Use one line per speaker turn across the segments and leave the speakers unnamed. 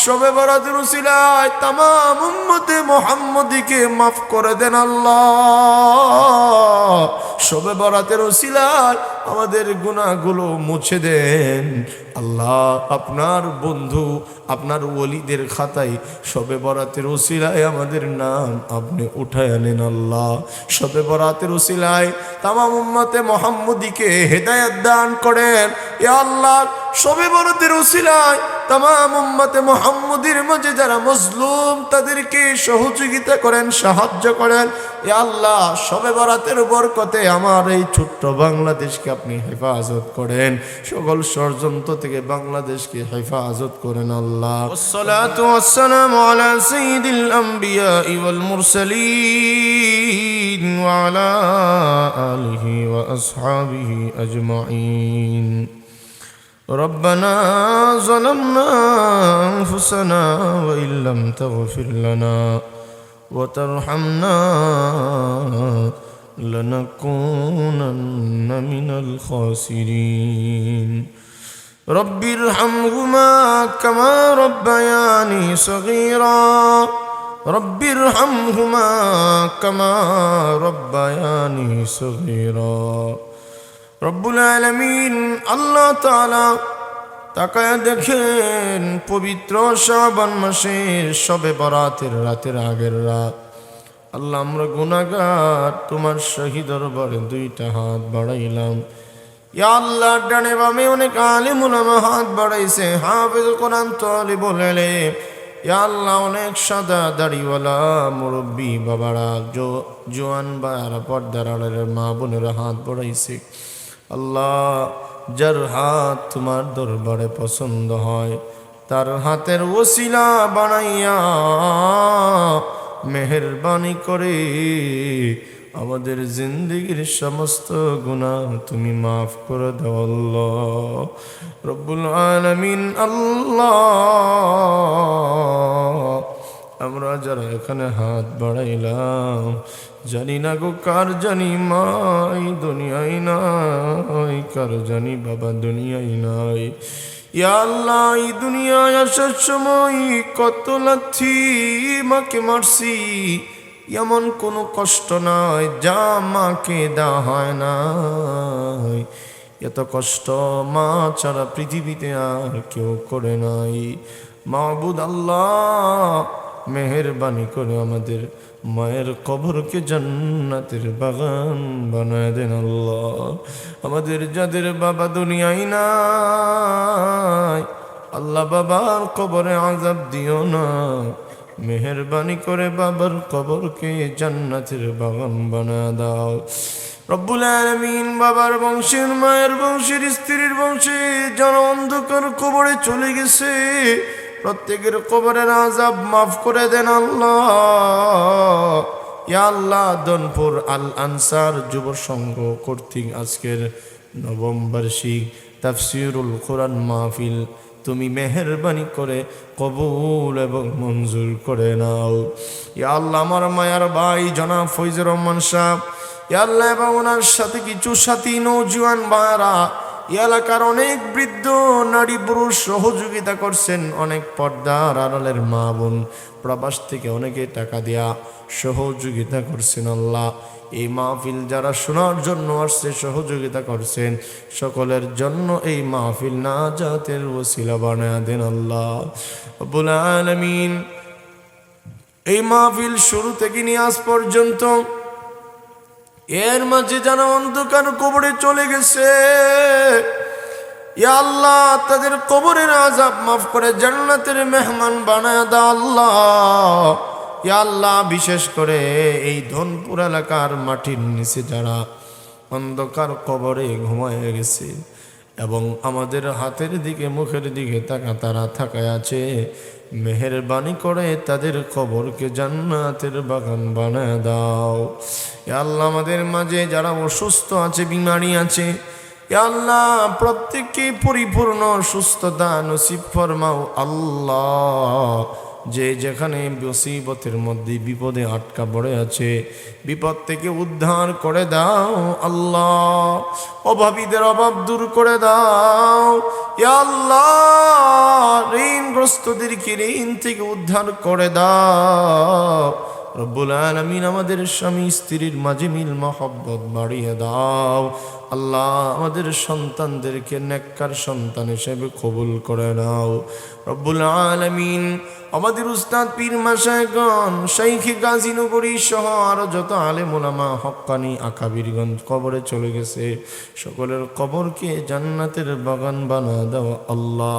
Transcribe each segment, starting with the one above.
শবে বরাতের উসিলায় তামাম উম্মতে মুহাম্মদীকে মাফ করে দেন আল্লাহ। শবে বরাতের উসিলায় আমাদের গুনাহগুলো মুছে দেন আল্লাহ। আপনার বন্ধু আপনার ওলিদের খাতায় শবে বরাতের উসিলায় আমাদের নাম আপনি উঠায় আনেন আল্লাহ। শবে বরাতের উসিলায় তামাম উম্মতে মুহাম্মদীকে হেদায়েত দান করেন ইয়া আল্লাহ। শবে বরাতের উসিলায় তামাম উম্মতে মুহাম্মদীর মাঝে যারা মজলুম তাদেরকে সহযোগিতা করেন, সাহায্য করেন ইয়া আল্লাহ। শবে বরাতের বরকতে আমার এই ছোট্ট বাংলাদেশকে আপনি হেফাজত করেন, সকল ষড়যন্ত্র থেকে বাংলাদেশকে হেফাজত করেন আল্লাহ। ওয়াসসালাতু ওয়াসসালামু আলা সাইয়্যিদিল আমবিয়া ওয়াল মুরসালিন ওয়া আলা আলিহি ওয়া আসহাবিহি আজমাইন। ربنا ظلمنا أنفسنا وإن لم تغفر لنا وترحمنا لنكونن من الخاسرين رب ارحمهما كما ربياني صغيرا رب ارحمهما كما ربياني صغيرا রব্বুল আলামিন আল্লাহ তাআলা তাকায় দেখেন পবিত্র শাবান মাসের শবে বরাতের রাতের আগের রাত। আল্লাহ আমরা গুনাহগার, তোমার শহীদ দরবারে দুইটা হাত বাড়াইলাম ইয়া আল্লাহ। ডানে বামে অনেক আলেম উলামা হাত বাড়াইছে, হাফেজ কোরআন তালিবুল ইলম ইয়া আল্লাহ, অনেক সাদা দাড়িওয়ালা মুরব্বী বাবারা, জোয়ান বাবারা, পর্দার আড়ালের মা বোনেরা হাত বাড়াইছে আল্লাহ। যার হাত তোমার দরবারে পছন্দ হয় তার হাতের ওসিলা বানাইয়া মেহেরবানি করে আমাদের জিন্দেগীর সমস্ত গুনাহ তুমি মাফ করে দাও আল্লাহ রব্বুল আলামিন। আল্লাহ আমরা যারা এখানে হাত বাড়াইলাম জানি না গো কার জানি মাই দুনিয়ায় নাই, কার জানি বাবা দুনিয়ায় নাই। ইয়া আল্লাহ এই দুনিয়ায় আসার সময় কত লাথি মাকে মারছি, এমন কোনো কষ্ট নাই যা মাকে দেওয়া হয় না। এত কষ্ট মা ছাড়া পৃথিবীতে আর কেউ করে নাই। মাবুদ আল্লাহ মেহেরবানি করে আমাদের মায়ের কবরকে জান্নাতের বাগান বানায় দেন আল্লাহ। আমাদের যাদের বাবা দুনিয়ায় নাই আল্লাহ বাবার কবরে আযাব দিও না, মেহেরবানি করে বাবার কবরকে জান্নাতের বাগান বানায় দাও রব্বুল আলামিন। বাবার বংশের, মায়ের বংশের, স্ত্রীর বংশে যারা অন্ধকার কবরে চলে গেছে প্রত্যেকের কবরের আযাব মাফ করে দেন আল্লাহ। ইয়া আল্লাহ দনপুর আল আনসার যুব সংঘ কর্তৃক আজকের নবম বার্ষিক তাফসীরুল কোরআন মাহফিল তুমি মেহেরবানি করে কবুল এবং মঞ্জুর করে নাও। ইয়া আল্লাহ আমার মায়ার ভাই জনাব ফয়জুর রহমান সাহেব, ইয়া আল্লাহ এবং ওনার সাথে কিছু সাথী নওজোয়ান ভাইরা এলাকার অনেক বৃদ্ধ নারী পুরুষ সহযোগিতা করছেন, অনেক পর্দার আড়ালের মা বোন প্রবাস থেকে অনেকে টাকা দেয়া সহযোগিতা করছেন আল্লাহ। এই মাহফিল যারা শোনার জন্য আসছে সহযোগিতা করছেন সকলের জন্য এই মাহফিল নাজাতের ওসিলা বানায়া দেন আল্লাহ রব্বুল আলামিন। এই মাহফিল শুরু থেকে নিয়ে আজ পর্যন্ত এর মাঝে যারা অন্ধকার কবরে চলে গেছে ইয়া আল্লাহ তাদের কবরের আযাব মাফ করে জান্নাতের মেহমান বানায় দাও আল্লাহ। ইয়া আল্লাহ বিশেষ করে এই ধনপুর এলাকার মাটির নিচে যারা অন্ধকার কবরে ঘুমায় গেছে এবং আমাদের হাতের দিকে মুখের দিকে তারা থাকায় আছে, মেহেরবানি করে তাদের কবরকে জান্নাতের বাগান বানায় দাও। ইয়া আল্লাহ আমাদের মাঝে যারা অসুস্থ আছে, বিমারি আছে, ইয়া আল্লাহ প্রত্যেককে পরিপূর্ণ সুস্থতা নসিব ফরমাও আল্লাহ। যে যেখানে মুসিবতের মধ্যে বিপদে আটকা পড়ে আছে, বিপদ থেকে উদ্ধার করে দাও আল্লাহ। অভাবীদের অভাব দূর করে দাও ইয়া আল্লাহ। ঋণগ্রস্তদেরকে ঋণ থেকে উদ্ধার করে দাও রব্বুল আলামিন। আমাদের স্বামী স্ত্রীর মাঝে মিল মহব্বত বাড়িয়ে দাও আল্লাহ। আমাদের সন্তানদেরকে নেককার সন্তান হিসেবে কবুল করে নাও রব্বুল আলামিন। আমাদের উস্তাদ পীর মাশায়েখগণ, শাইখে গাজীনগরী সহ আরো যত আলেম ওলামা হক্কানি আকাবিরগণ কবরে চলে গেছে, সকলের কবরকে জান্নাতের বাগান বানা দাও আল্লাহ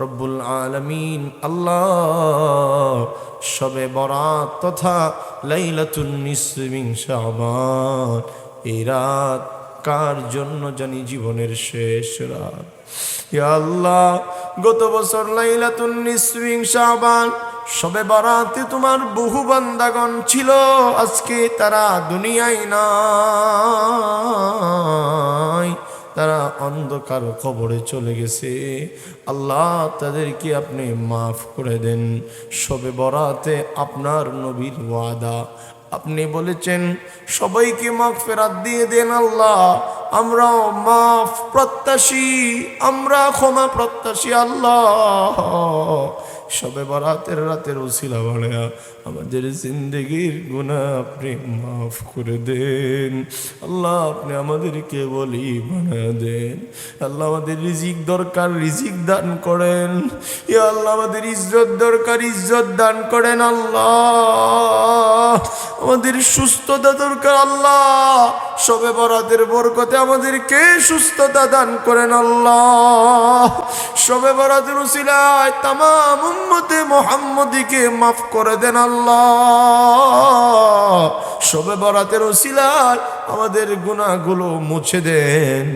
রব্বুল আলামিন। আল্লাহ, শবে বরাত তথা লাইলাতুন নিসফি মিন শাবান, এই রাত কার জন্য জানি জীবনের শেষ রাত। ইয়া আল্লাহ, গত বছর লাইলাতুন নিসফি মিন শাবান শবে বরাতে তোমার বহু বান্দাগণ ছিল, আজকে তারা দুনিয়ায় নাই, তারা অন্ধকার কবরে চলে গেছে। আল্লাহ, তাদেরকে আপনি মাফ করে দেন। শবে বরাতে আপনার নবীর ওয়াদা, আপনি বলেছেন সবাইকে মাগফিরাত দিয়ে দেন আল্লাহ। আমরাও মাফ প্রত্যাশী, আমরা ক্ষমা প্রত্যাশী আল্লাহ। শবে বরাতের রাতের উসিলা বানায়া আমাদের জিন্দগির গুনাহ আপনি মাফ করে দেন আল্লাহ। আপনি আমাদেরকে বলি বানা দেন আল্লাহ। আমাদের রিজিক দরকার, রিজিক দান করেন ইয়া আল্লাহ। আমাদের ইজ্জত দরকার, ইজ্জত দান করেন আল্লাহ। আমাদের সুস্থতা দরকার আল্লাহ। শবে বরাতের বরকতে আমাদেরকে সুস্থতা দান করেন আল্লাহ। শবে বরাতের উসিলায় তামাম উম্মতে মুহাম্মদীকে মাফ করে দেন আল্লাহ। শবে বরাতের উসিলায় আমাদের গুনাহগুলো মুছে দেন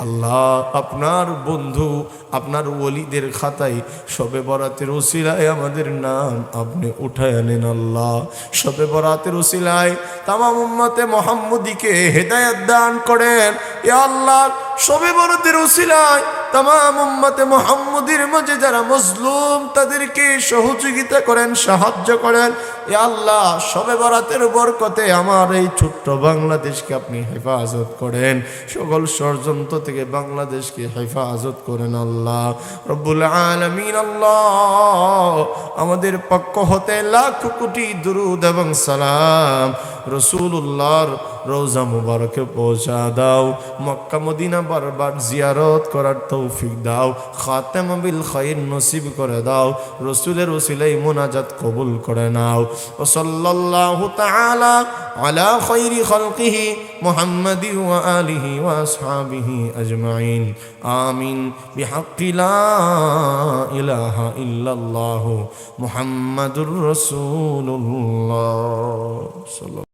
আল্লাহ। আপনার বন্ধু, আপনার ওলিদের খাতায় শবে বরাতের উসিলায় আমাদের নাম আপনি উঠায় আনেন আল্লাহ। শবে বরাতের উসিলায় তামাম উম্মতে মুহাম্মদীকে হেদায়েত দান করেন ইয়া আল্লাহ। শবে বরাতের উসিলায় তামাম উম্মতে মুহাম্মদীর মাঝে যারা মজলুম তাদেরকে সহযোগিতা করেন, সাহায্য করেন ইয়া আল্লাহ। শবে বরাতের বরকতে আমার এই ছোট্ট বাংলাদেশকে আপনি হেফাজত করেন, সকল ষড়যন্ত্র থেকে বাংলাদেশকে হেফাজত করেন আল্লাহ রব্বুল আলামিন। আল্লাহ, আমাদের পক্ষ হতে লাখ কোটি দুরুদ এবং সালাম রাসূলুল্লাহর রওজা মুবারকে পৌঁছা দাও। মক্কা মদিনা বারবার জিয়ারত করার তৌফিক দাও। খাতেম বিল খাইর নসিব করে দাও। রসুলের ওসিলাই মুনাজাত কবুল করে নাও। ও সাল্লাল্লাহু তাআলা আলা খাইরি খালকিহি মুহাম্মাদি ওয়া আলিহি ওয়া আসহাবিহি আজমাইন। আমিন বিহাক্কি লা ইলাহা ইল্লাল্লাহু মুহাম্মাদুর রাসূলুল্লাহ।